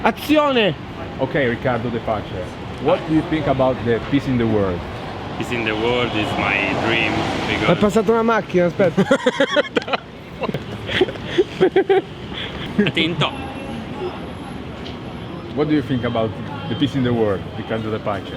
Azione! Okay, Riccardo De Pace, what do you think about the peace in the world? Peace in the world is my dream È because passata una macchina, aspetta. attento. What do you think about the peace in the world, Riccardo De Pace?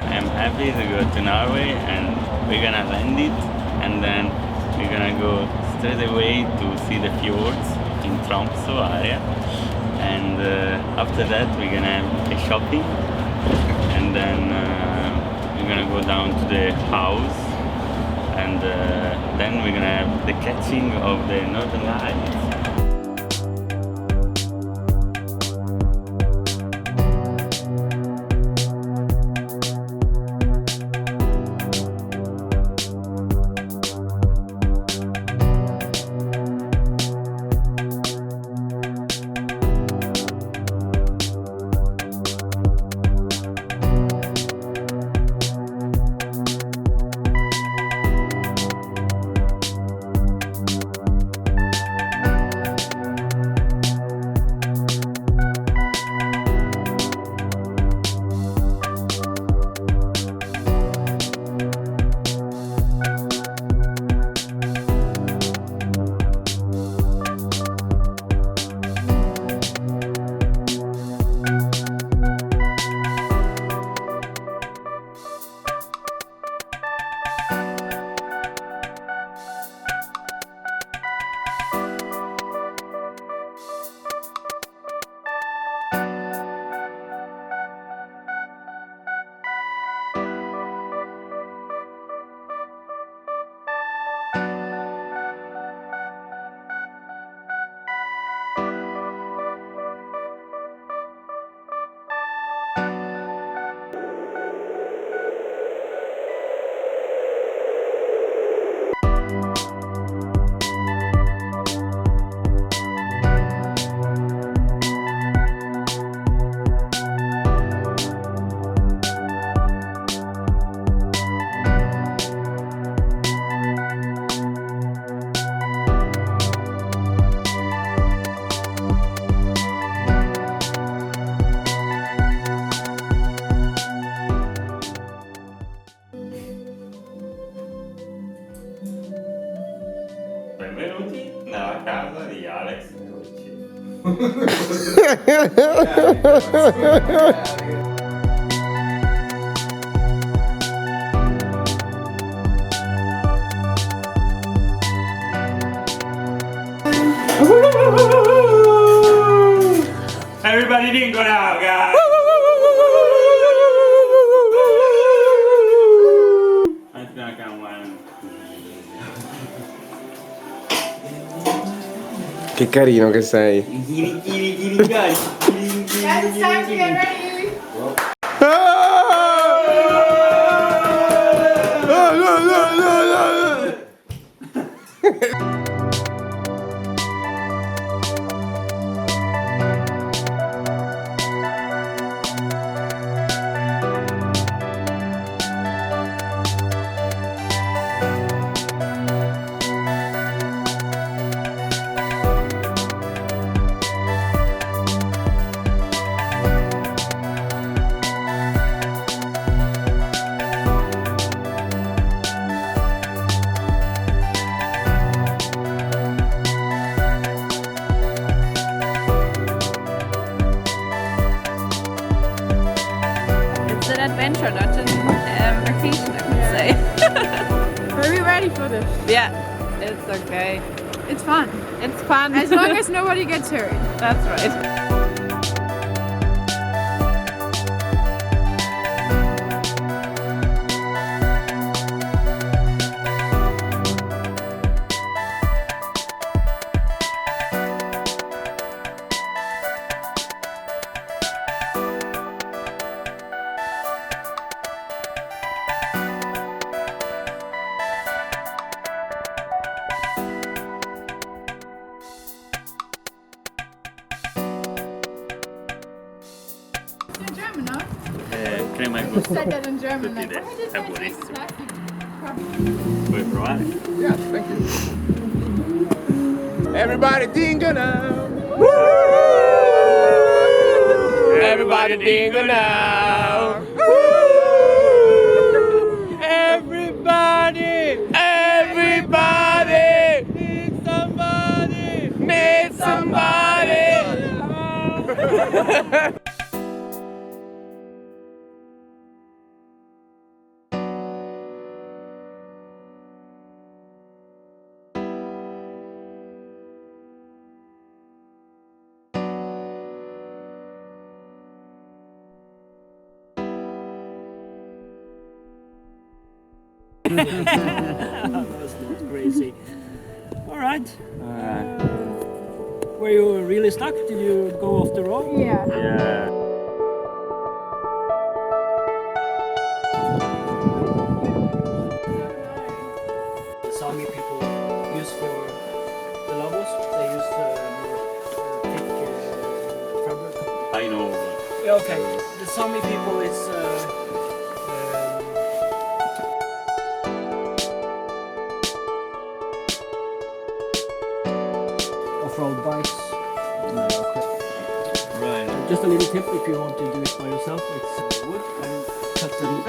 I'm happy to go to Norway and we're gonna land it and then we're gonna go straight away to see the fjords in Tromsø area and after that we're gonna have a shopping and then we're gonna go down to the house and then we're gonna have the catching of the northern lights. Benvenuti nella casa di Alex Leucci. Everybody Dingo now, guys! I'm gonna come one. Che carino che sei. Guys, it's time to get ready. It's an adventure, not a vacation, I could say. Are we ready for this? Yeah, it's okay. It's fun. It's fun. As long as nobody gets hurt. That's right. prima gusto. Said that in German. Tutti Like, dei- why did è that taste buonissimo. plastic? Vuoi provare? Yes, thank you. Everybody dingo now. Everybody dingo now. Everybody, everybody needs somebody. Needs somebody. That's not crazy. All right. Were you really stuck? Did you go off the road? Yeah. Yeah. The Sami people use for the logos. They use more thick fabric. I know. Yeah, okay. The Sami people is off-road bikes. Right. Just a little tip if you want to do it by yourself. It's wood and cut them.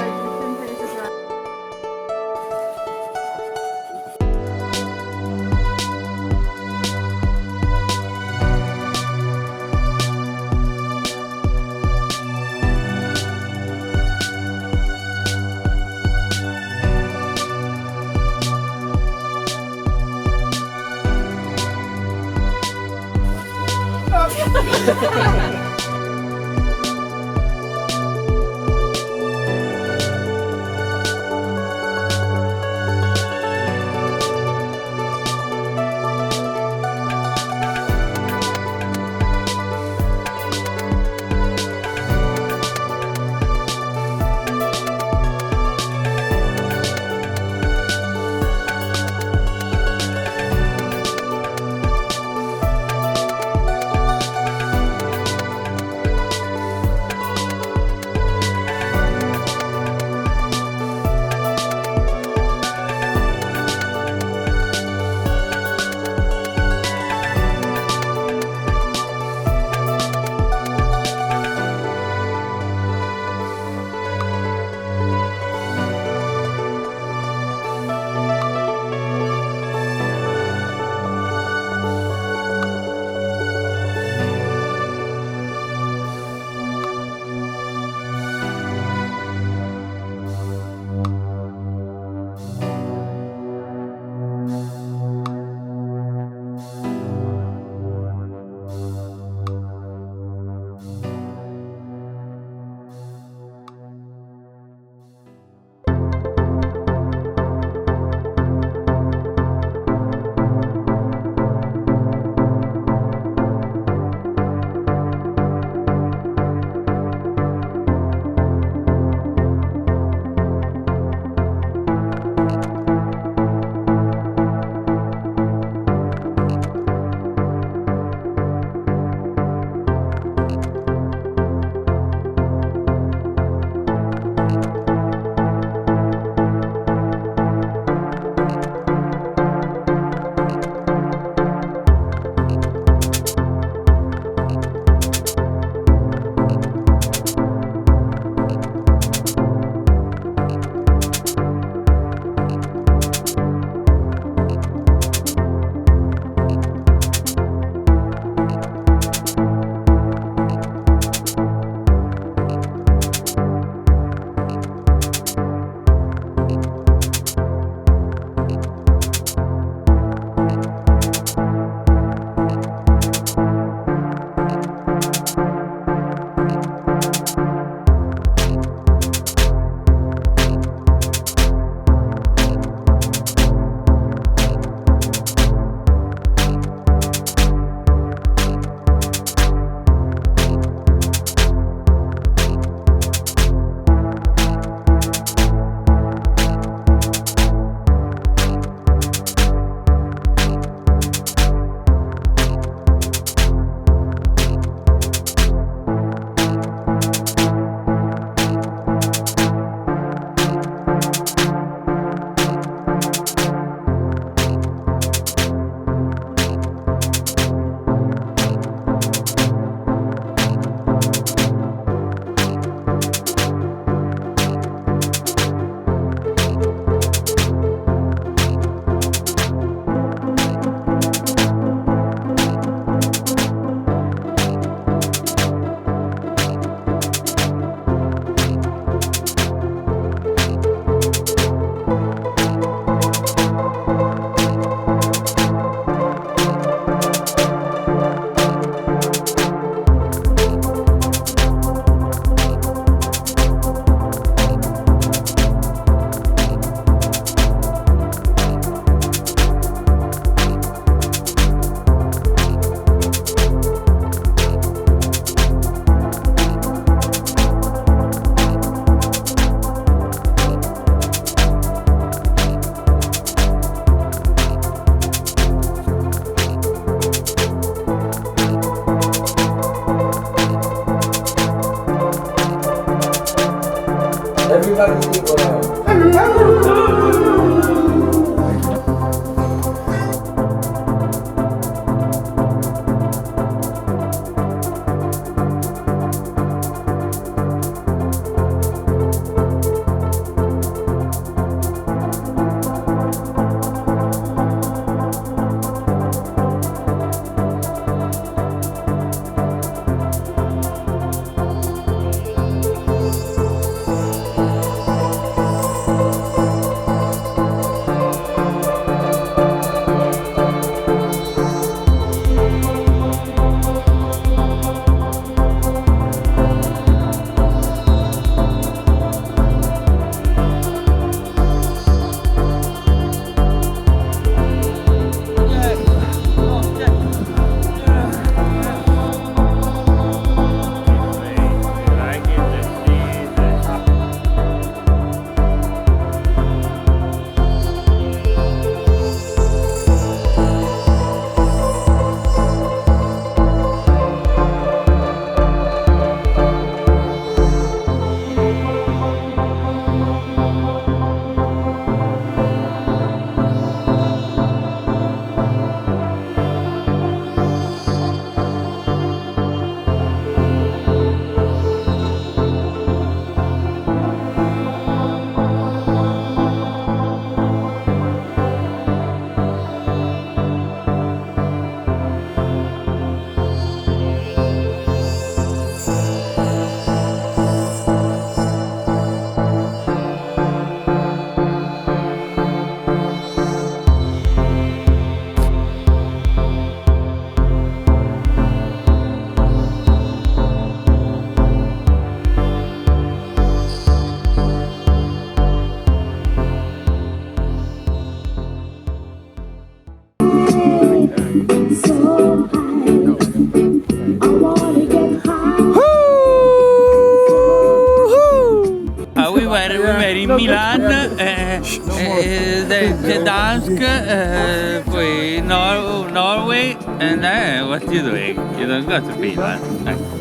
Gdansk, poi Norway, and then what you doing? You don't go to Finland.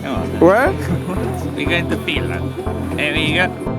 Come on. Where? We're going to Finland. Here we go.